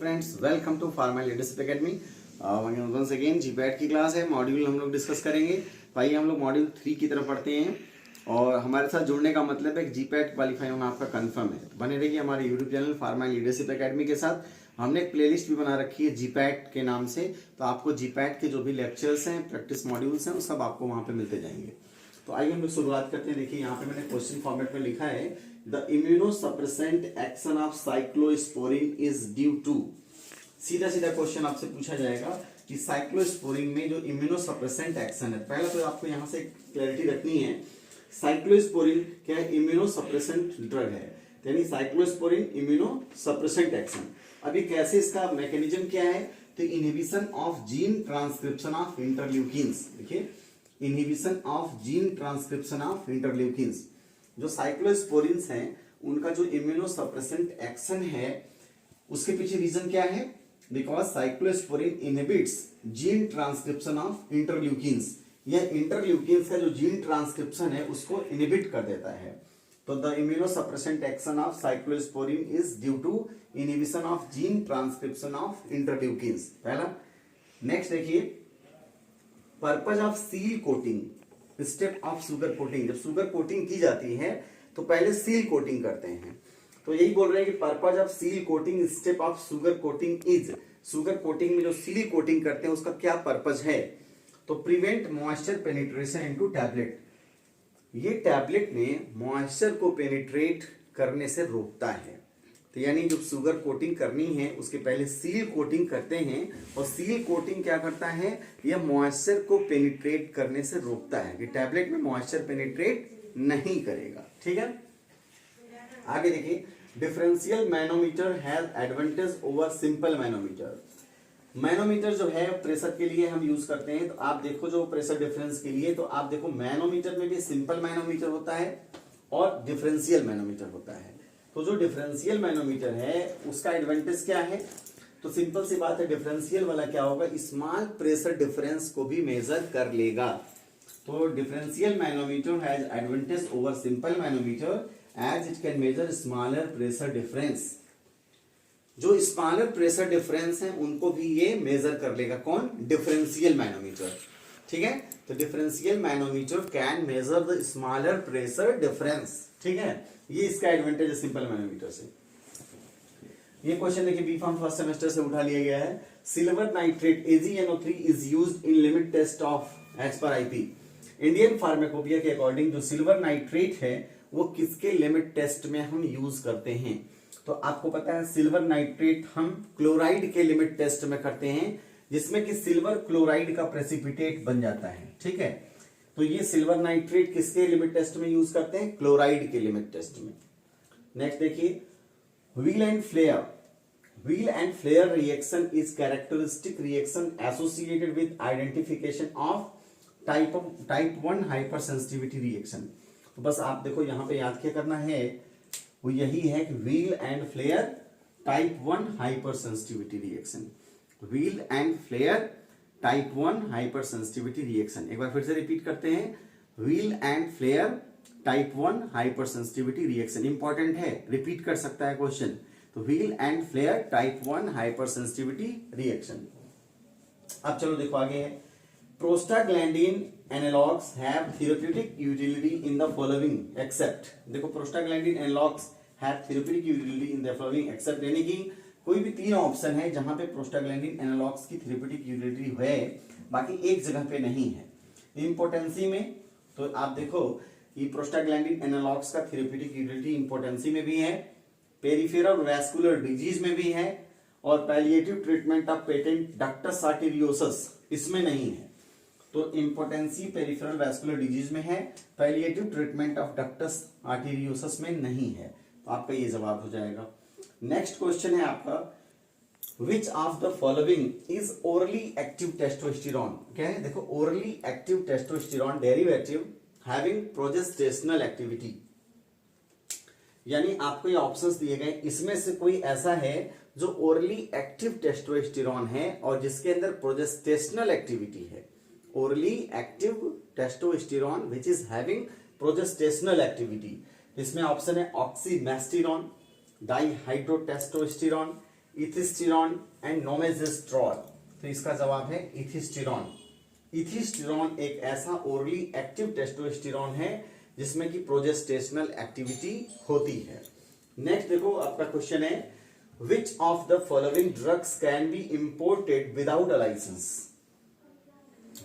Friends, welcome to pharma leadership academy. Once again GPAT की class है। Module हम लोग डिस्कस करेंगे। भाई हम लोग मॉड्यूल 3 की तरफ पढ़ते हैं और हमारे साथ जुड़ने का मतलब है कि जीपैट क्वालिफाई होना आपका कंफर्म है। तो बने रहिए हमारे YouTube channel pharma leadership academy के साथ। हमने एक प्लेलिस्ट भी बना रखी है जीपैट के नाम से, तो आपको जीपैट के जो भी लेक्चर्स हैं, प्रैक्टिस मॉड्यूल्स हैं, वो सब आपको वहाँ पे मिलते जाएंगे। तो आइए हम लोग शुरुआत करते हैं। देखिए यहाँ पे मैंने क्वेश्चन फॉर्मेट में लिखा है, the immunosuppressant action of cyclosporine is due to. सीधा सीधा क्वेश्चन आपसे पूछा जाएगा कि साइक्लोस्पोरिन में जो इम्यूनोसप्रेसेंट एक्शन है, पहला तो आपको यहाँ से क्लैरिटी रखनी है। साइक्लोस्पोरिन क्या है? इम्यूनोसप्रेसेंट ड्रग है, यानी साइक्लोस्पोरिन इम्यूनोसप्रेसेंट एक्शन। अभी कैसे इसका मैकेनिज्म क्या है? तो inhibition of gene transcription of interleukins. देखिए, inhibition of gene transcription of interleukins. जो साइक्लोस्पोरिन्स हैं उनका जो इम्यूनोसप्रेसेंट एक्शन है, उसके पीछे रीजन क्या है? Because cyclosporine inhibits gene transcription of interleukins. यह इंटरल्यूकिन्स का जो जीन ट्रांसक्रिप्शन है उसको इनहिबिट कर देता है। तो the immunosuppressant action of cyclosporine is due to inhibition of gene transcription of interleukins, पहला। नेक्स्ट देखिए, purpose of seal coating, step of sugar coating. जब शुगर कोटिंग की जाती है तो पहले सील कोटिंग करते हैं। तो यही बोल रहे हैं कि purpose of seal coating, step of sugar coating is. Sugar coating में जो सील कोटिंग करते हैं उसका क्या पर्पज है? तो prevent moisture penetration into tablet. ये टैबलेट में मॉइस्चर को पेनिट्रेट करने से रोकता है। तो यानी जब शुगर कोटिंग करनी है उसके पहले सील कोटिंग करते हैं, और सील कोटिंग क्या करता है? यह मॉइस्चर को पेनिट्रेट करने से रोकता है कि टैबलेट में मॉइस्चर पेनिट्रेट नहीं करेगा। ठीक है, आगे देखिए, differential manometer has advantage over simple manometer. Manometer जो है प्रेशर के लिए हम यूज करते हैं। तो आप देखो, जो प्रेशर डिफरेंस के लिए, तो आप देखो मैनोमीटर में भी सिंपल मैनोमीटर होता है और डिफरेंशियल मैनोमीटर होता है। तो जो डिफरेंशियल मैनोमीटर है उसका एडवांटेज क्या है? तो सिंपल सी बात है, डिफरेंशियल वाला क्या होगा? स्मॉल प्रेशर डिफरेंस को भी मेजर कर लेगा। तो differential manometer has advantage over simple manometer as it can measure smaller pressure difference. जो स्मॉलर प्रेशर डिफरेंस है उनको भी ये मेजर कर लेगा। कौन? Differential manometer. ठीक है, तो differential manometer can measure the smaller pressure difference. ठीक है, ये इसका एडवांटेज है सिंपल मैनोमीटर से। ये क्वेश्चन देखिए, बी फार्म फर्स्ट सेमेस्टर से उठा लिया गया है। Silver nitrate AgNO3 is used in limit test of as per IP। Indian pharmacopoeia के अकॉर्डिंग जो सिल्वर नाइट्रेट है वो किसके लिमिट टेस्ट में हम यूज करते हैं? तो आपको पता है सिल्वर नाइट्रेट हम क्लोराइड के लिमिट टेस्ट में करते हैं, जिसमें कि सिल्वर क्लोराइड का प्रेसिपिटेट बन जाता है। ठीक है, तो ये सिल्वर नाइट्रेट किसके लिमिट टेस्ट में यूज करते हैं? क्लोराइड के लिमिट टेस्ट में। नेक्स्ट देखिए, wheal and flare. Wheal and flare reaction is characteristic reaction associated with identification of type 1 hypersensitivity reaction. तो बस आप देखो यहाँ पे याद क्या करना है, वो यही है कि wheal and flare type 1 hypersensitivity reaction. Wheal and flare type 1 hypersensitivity reaction. एक बार फिर से रिपीट करते हैं, wheal and flare type 1 hypersensitivity reaction. Important है, रिपीट कर सकता है क्वेश्चन। तो wheal and flare type 1 hypersensitivity reaction. अब चलो देखो आगे है, prostaglandin analogs have therapeutic utility in the following except। देखो, prostaglandin analogs have therapeutic utility in the following except, यानी कि कोई भी 3 ऑप्शन है जहां पे प्रोस्टाग्लैंडिन एनालॉग्स की थेरेप्यूटिक यूटिलिटी है, बाकी एक जगह पे नहीं है। इम्पोर्टेंसी में तो आप देखो कि प्रोस्टाग्लैंडिन एनालॉग्स का थेरेप्यूटिक यूटिलिटी इम्पोर्टेंसी में भी है, पेरिफेरल वैस्कुलर डिजीज में भी है, और palliative treatment of patent ductus arteriosus इसमें नहीं है। तो इम्पोर्टेंसी पेरिफेरल वैस्कुलर डिजीज में है, palliative treatment of ductus arteriosus में नहीं है। तो आपका ये जवाब हो जाएगा। नेक्स्ट क्वेश्चन है आपका, which of the following is orally active testosterone. क्या है? देखो, orally active testosterone derivative having progestational activity. यानी आपको ये ऑप्शंस दिए गए, इसमें से कोई ऐसा है जो ओरली एक्टिव टेस्टोस्टेरॉन है और जिसके अंदर प्रोजेस्टेशनल एक्टिविटी है। Orally active testosterone which is having progestational activity. इसमें ऑप्शन है ऑक्सीमेस्टेरॉन, डाईहाइड्रोटेस्टोस्टेरॉन, इथिस्टिरॉन एंड नोमेजेस्ट्रॉल। तो इसका जवाब है इथिस्टिरॉन। इथिस्टिरॉन एक ऐसा ओरली एक्टिव टेस्टोस्टेरोन है जिसमें कि प्रोजेस्टेशनल एक्टिविटी होती है। नेक्स्ट देखो आपका क्वेश्चन है, which of the following drugs can be imported without a license.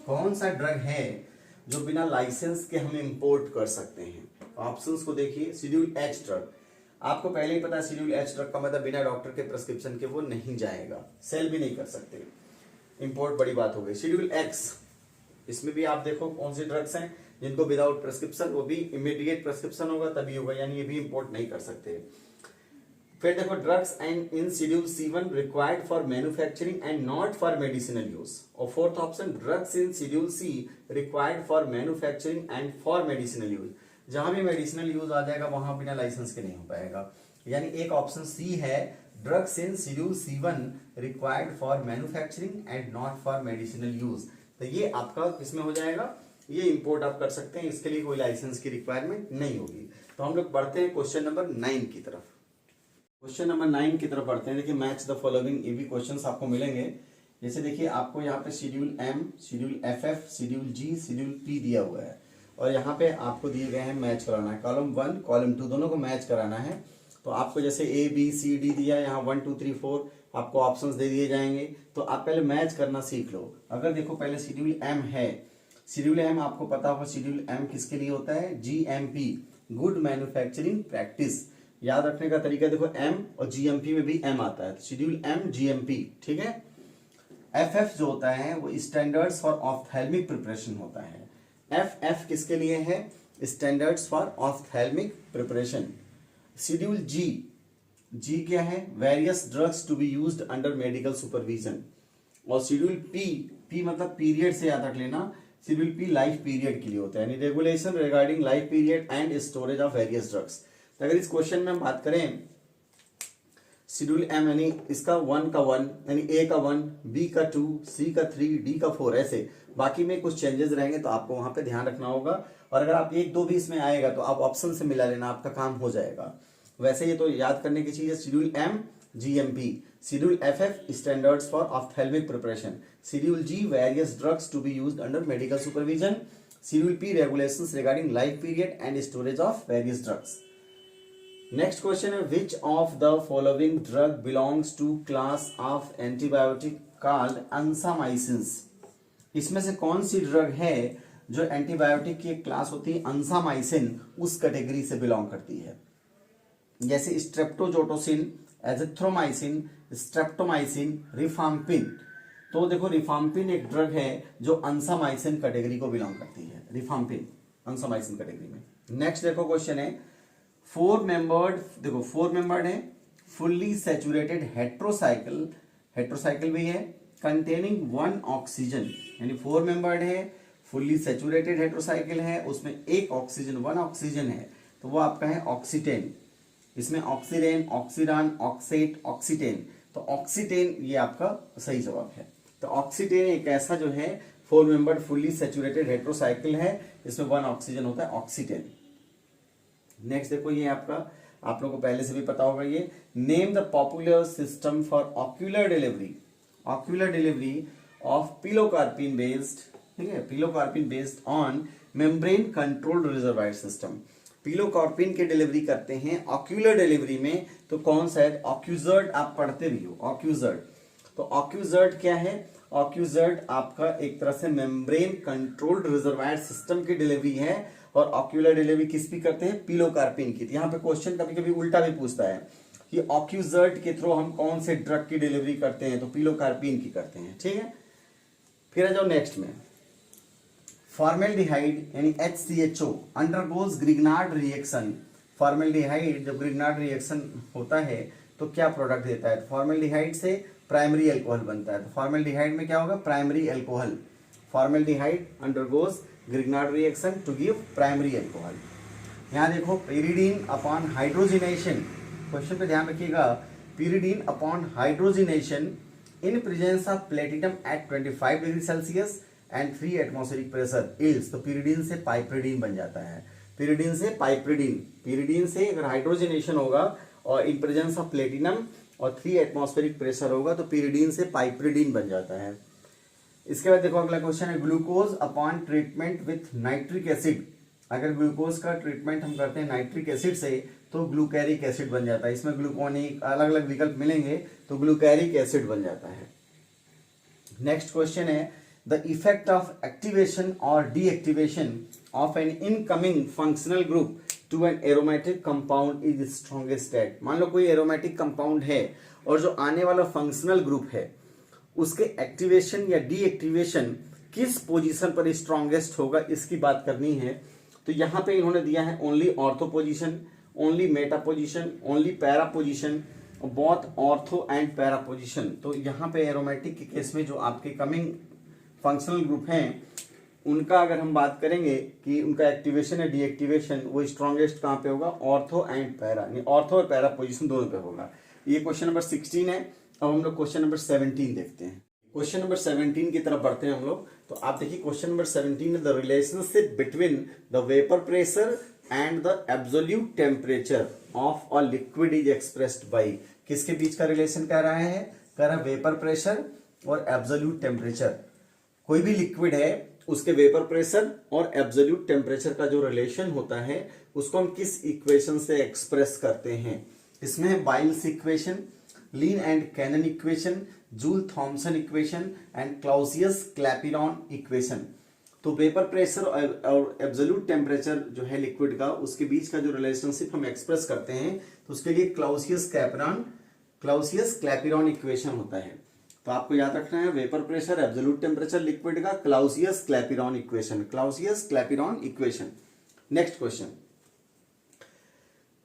कौन सा ड्रग है जो बिना लाइसेंस के हम इंपोर्ट कर सकते हैं। ऑप्शंस को देखिए, शेड्यूल एच ड्रग, आपको पहले ही पता है शेड्यूल एच ड्रग का मतलब बिना डॉक्टर के प्रिस्क्रिप्शन के वो नहीं जाएगा, सेल भी नहीं कर सकते, इंपोर्ट बड़ी बात हो गई। शेड्यूल एक्स, इसमें भी आप देखो कौन सी ड्रग्स हैं जिनको विदाउट प्रिस्क्रिप्शन, वो भी इमीडिएट प्रिस्क्रिप्शन होगा तभी होगा, यानी ये भी इंपोर्ट नहीं कर सकते। फिर देखो drugs and in schedule C1 required for manufacturing and not for medicinal use. और fourth option, drugs in schedule C required for manufacturing and for medicinal use. जहां भी मेडिसिनल यूज आ जाएगा वहां बिना लाइसेंस के नहीं हो पाएगा, यानी एक ऑप्शन सी है, drugs in schedule C1 required for manufacturing and not for medicinal use. तो ये आपका किसमें हो जाएगा, ये इंपोर्ट आप कर सकते हैं, इसके लिए कोई लाइसेंस की रिक्वायरमेंट नहीं होगी। तो हम लोग बढ़ते हैं क्वेश्चन नंबर 9 की तरफ। क्वेश्चन नंबर 9 की तरफ बढ़ते हैं। देखिए मैच द फॉलोइंग, ये भी क्वेश्चंस आपको मिलेंगे। जैसे देखिए आपको यहाँ पे schedule M, schedule FF, schedule G, schedule P दिया हुआ है और यहाँ पे आपको दिए गए हैं मैच कराना है, कॉलम 1 कॉलम 2 दोनों को मैच कराना है। तो आपको जैसे A B C D दिया है, यहाँ 1 2 3 4 आपको ऑप्शंस दे दिए जाएंगे, तो आप पहले मैच करना सीख लो। अगर देखो पहले शेड्यूल M है, शेड्यूल M आपको पता होगा शेड्यूल M किसके लिए होता है, GMP, गुड मैन्युफैक्चरिंग प्रैक्टिस। याद रखने का तरीका देखो, M और GMP में भी M आता है, शेड्यूल M GMP, ठीक है। FF जो होता है वो स्टैंडर्ड्स फॉर ऑप्थेल्मिक प्रिपरेशन होता है। FF किसके लिए है, standards for ophthalmic preparation. Schedule G क्या है, various drugs to be used under medical supervision. और शेड्यूल P मतलब पीरियड से याद रख लेना, शेड्यूल P लाइफ पीरियड के लिए होता है, यानी regulation regarding life period and storage of various drugs. तो अगर इस क्वेश्चन में हम बात करें शेड्यूल M यानी इसका 1 का 1 यानी A का 1, B का 2, C का 3, D का 4, ऐसे बाकी में कुछ चेंजेस रहेंगे तो आपको वहां पे ध्यान रखना होगा। और अगर आप 1 2 भी इसमें आएगा तो आप ऑप्शन से मिला लेना, आपका काम हो जाएगा। वैसे ये तो याद करने की चीज है, schedule M GMP, schedule FF standards for ophthalmic preparation, schedule G various drugs to be used under medical supervision, schedule P regulations regarding life period and storage of various drugs. Next question है, which of the following drug belongs to class of antibiotic called ansamycins. इसमें से कौन सी drug है जो antibiotic की एक class होती है अंसामाइसिन, उस कैटेगरी से बिलोंग करती है। जैसे स्ट्रेप्टोजोटोसिन, एजिथ्रोमाइसिन, स्ट्रेप्टोमाइसिन, रिफाम्पिन। तो देखो रिफाम्पिन एक ड्रग है जो अंसामाइसिन कैटेगरी को बिलोंग करती है, रिफाम्पिन अंसामाइसिन कैटेगरी में। नेक्स्ट देखो क्वेश्चन है, 4 मेंबर्ड है, फुल्ली सैचुरेटेड हेट्रोसाइकिल भी है, कंटेनिंग 1 ऑक्सीजन, यानी 4 मेंबर्ड है, फुल्ली सैचुरेटेड हेट्रोसाइकिल है, उसमें 1 ऑक्सीजन 1 ऑक्सीजन है, तो वो आपका है ऑक्सीटेन। इसमें ऑक्सीरेन, ऑक्सीरान, ऑक्सेट, ऑक्सीटेन, तो ऑक्सीटेन ये आपका सही जवाब है। तो ऑक्सीटेन एक ऐसा जो है 4 मेंबर्ड फुल्ली सैचुरेटेड हेट्रोसाइकिल है, इसमें 1 ऑक्सीजन होता है, ऑक्सीटेन। नेक्स्ट देखो ये आपका, आप लोगों को पहले से भी पता होगा ये, name the popular system for ocular delivery of pilocarpine based, ठीक है, pilocarpine based on membrane controlled reservoir system. Pilocarpine की डिलीवरी करते हैं ऑक्यूलर डिलीवरी में, तो कौन सा है, ऑक्यूजर्ड, आप पढ़ते भी हो ऑक्यूजर्ड। तो ऑक्यूजर्ड क्या है, ऑक्यूजर्ड आपका एक तरह से मेम्ब्रेन कंट्रोल्ड रिजर्वायर सिस्टम की डिलीवरी है, और ऑक्यूलर डिलीवरी किस भी करते हैं, पिलोकार्पिन की। यहाँ पे क्वेश्चन कभी कभी उल्टा भी पूछता है कि ऑक्यूजर्ड के थ्रू हम कौन से ड्रग की डिलीवरी करते हैं, तो पिलोकार्पिन की करते हैं, ठीक है। फिर आ जाओ नेक्स्ट में, फॉर्मेल्डिहाइड यानी HCHO undergoes Grignard reaction. Formaldehyde जब ग्रिग्नार्ड रिएक्शन होता है तो क्या प्रोडक्ट देता है, तो फॉर्मेल्डिहाइड से प्राइमरी अल्कोहल बनता है। तो फॉर्मेल्डिहाइड में क्या होगा, primary alcohol. Formaldehyde undergoes Grignard reaction to give primary alcohol. यहाँ देखो pyridine अपॉन हाइड्रोजिनेशन, क्वेश्चन पे ध्यान रखिएगा, pyridine upon hydrogenation in presence of platinum at 25 degree Celsius and 3 atmospheric pressure yields. तो pyridine से पाइप्रिडीन बन जाता है, pyridine से पाइप्रिडीन। pyridine से अगर हाइड्रोजिनेशन होगा और इन प्रेजेंस ऑफ प्लेटिनम और 3 एटमॉस्फेरिक प्रेशर होगा तो pyridine से पाइपरिडीन बन जाता है। इसके बाद देखो अगला क्वेश्चन है glucose upon treatment with nitric acid. अगर ग्लूकोज का ट्रीटमेंट हम करते हैं नाइट्रिक एसिड से तो ग्लूकैरिक एसिड बन जाता है। इसमें ग्लूकोनिक अलग अलग विकल्प मिलेंगे तो ग्लूकैरिक एसिड बन जाता है। नेक्स्ट क्वेश्चन है द इफेक्ट ऑफ एक्टिवेशन और deactivation of an incoming functional group to an aromatic compound is strongest at. मान लो कोई एरोमेटिक कंपाउंड है और जो आने वाला फंक्शनल ग्रुप है उसके एक्टिवेशन या डीएक्टिवेशन किस पोजीशन पर स्ट्रॉन्गेस्ट होगा, इसकी बात करनी है। तो यहाँ पे इन्होंने दिया है only ortho position, only Meta position, only para position, both ortho and para position. तो यहाँ पे एरोमेटिक के केस में जो आपके कमिंग फंक्शनल ग्रुप हैं उनका अगर हम बात करेंगे कि उनका एक्टिवेशन या डीएक्टिवेशन वो स्ट्रॉन्गेस्ट कहाँ पे होगा, ऑर्थो एंड पैरा, ऑर्थो और पैरा पोजीशन दोनों पे होगा। ये क्वेश्चन नंबर 16 है। अब हम लोग क्वेश्चन नंबर 17 देखते हैं। क्वेश्चन नंबर 17 की तरफ बढ़ते हैं हम लोग। तो आप देखिए question number 17 the relationship between the vapour pressure and the absolute temperature of a liquid is expressed by. किसके बीच का रिलेशन कह रहा है, कह रहा वेपर प्रेशर और एब्सोल्यूट टेम्परेचर। कोई भी लिक्विड है उसके वेपर प्रेशर और एब्सोल्यूट टेम्परेचर का जो रिलेशन होता है उसको हम किस इक्वेशन से एक्सप्रेस करते हैं। इसमें है Boyle's equation, Lean and Canon equation, Joule Thomson equation and Clausius Clapeyron equation. तो वेपर प्रेशर और एब्सोल्यूट टेम्परेचर जो है लिक्विड का उसके बीच का जो रिलेशनशिप हम एक्सप्रेस करते हैं तो उसके लिए क्लाउसियस क्लैपिरॉन इक्वेशन होता है। तो आपको याद रखना है vapour pressure absolute temperature liquid का Clausius Clapeyron equation. Next question,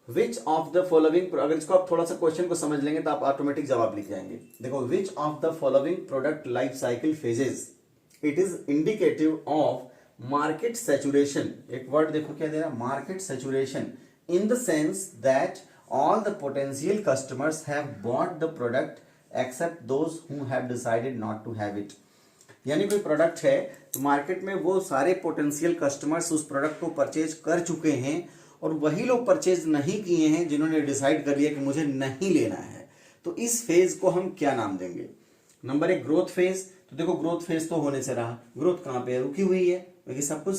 which of the following, अगर इसको आप थोड़ा सा क्वेश्चन को समझ लेंगे तो आप ऑटोमेटिक जवाब लिख जाएंगे। देखो which of the following product life cycle phases it is indicative of market saturation. एक वर्ड देखो क्या दे रहा है, market saturation, in the sense that all the potential customers have bought the product except those who have decided not to have it. यानी कोई product है तो मार्केट में वो सारे पोटेंशियल कस्टमर्स उस प्रोडक्ट को परचेज कर चुके हैं और वही लोग परचेज नहीं किए हैं जिन्होंने डिसाइड कर लिया कि मुझे नहीं लेना है। तो इस फेज को हम क्या नाम देंगे। Number 1 growth phase. तो देखो ग्रोथ फेज तो होने से रहा, ग्रोथ कहाँ पे है, रुकी हुई है क्योंकि सब कुछ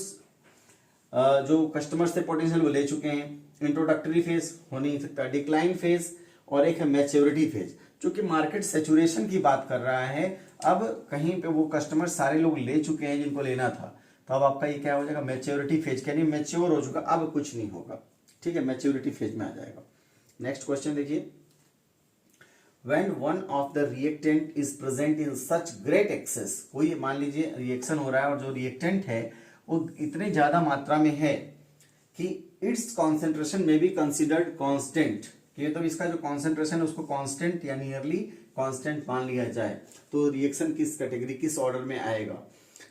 जो कस्टमर्स थे पोटेंशियल वो ले चुके हैं। इंट्रोडक्टरी फेज हो नहीं सकता, डिक्लाइन फेज, और एक है मैच्योरिटी फेज जो कि मार्केट सैचुरेशन की बात कर रहा है। अब कहीं पे वो कस्टमर सारे लोग ले चुके हैं जिनको लेना था, तो अब आपका ये क्या हो जाएगा, मैच्योरिटी फेज, यानी मैच्योर हो चुका, अब कुछ नहीं होगा। ठीक है, मैच्योरिटी फेज में आ जाएगा। नेक्स्ट क्वेश्चन देखिए, when one of the reactant is present in such great excess. कोई मान लीजिए रिएक्शन हो रहा है और जो रिएक्टेंट है वो इतने ज्यादा मात्रा में है कि इट्स कॉन्सेंट्रेशन में बी कंसिडर्ड कांस्टेंट, कि तो इसका जो कॉन्सेंट्रेशन है उसको कांस्टेंट या नियरली कांस्टेंट मान लिया जाए, तो रिएक्शन किस कैटेगरी, किस ऑर्डर में आएगा।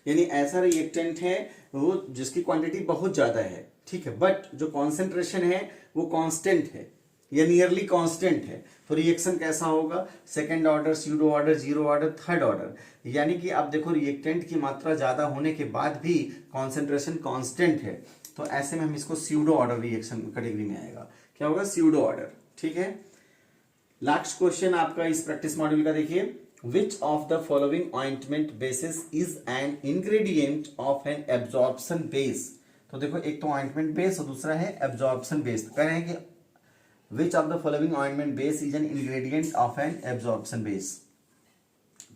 यानी ऐसा रिएक्टेंट है वो जिसकी क्वांटिटी बहुत ज्यादा है, ठीक है, बट जो कॉन्सेंट्रेशन है वो कांस्टेंट है या नियरली कांस्टेंट है, तो रिएक्शन कैसा होगा, second order, pseudo order, zero order, third order. यानी कि आप देखो रिएक्टेंट की मात्रा ज्यादा होने के बाद भी कॉन्सेंट्रेशन कांस्टेंट है, तो ऐसे में हम इसको स्यूडो ऑर्डर रिएक्शन कैटेगरी में आएगा। क्या होगा, स्यूडो ऑर्डर। ठीक है, लास्ट क्वेश्चन आपका इस प्रैक्टिस मॉड्यूल का देखिए, which of the following ointment bases is an ingredient of an absorption base। तो देखो एक तो ऑइंटमेंट बेस और दूसरा है एब्जॉर्प्शन बेस। कह रहे हैं कि which of the following ointment base is an ingredient of an absorption base।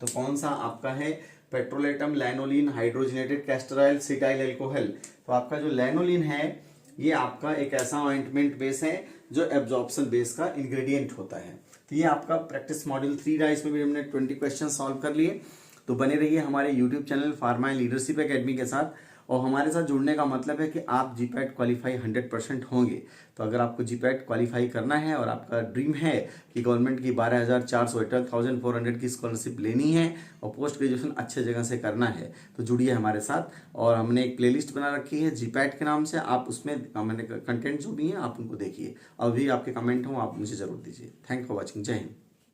तो कौन सा आपका है, petrolatum, lanolin, hydrogenated castor oil, cetyl alcohol. तो आपका जो लैनोलिन है ये आपका एक ऐसा ऑइंटमेंट बेस है जो एब्जॉर्प्शन बेस का इंग्रेडिएंट होता है। तो ये आपका प्रैक्टिस मॉड्यूल 3 रहा, इसमें भी हमने 20 क्वेश्चन सॉल्व कर लिए। तो बने रहिए हमारे YouTube channel pharma and leadership academy के साथ, और हमारे साथ जुड़ने का मतलब है कि आप जीपैट क्वालिफाई 100% होंगे। तो अगर आपको जीपैट क्वालिफाई करना है और आपका ड्रीम है कि गवर्नमेंट की 12,400 12,400 की स्कॉलरशिप लेनी है और पोस्ट ग्रेजुएशन अच्छे जगह से करना है, तो जुड़िए हमारे साथ। और हमने एक प्लेलिस्ट बना रखी है जीपैट के नाम से, आप उसमें मैंने कंटेंट जो भी हैं आप उनको देखिए। अभी आपके कमेंट हो आप मुझे जरूर दीजिए। Thank for watching. जय हिंद।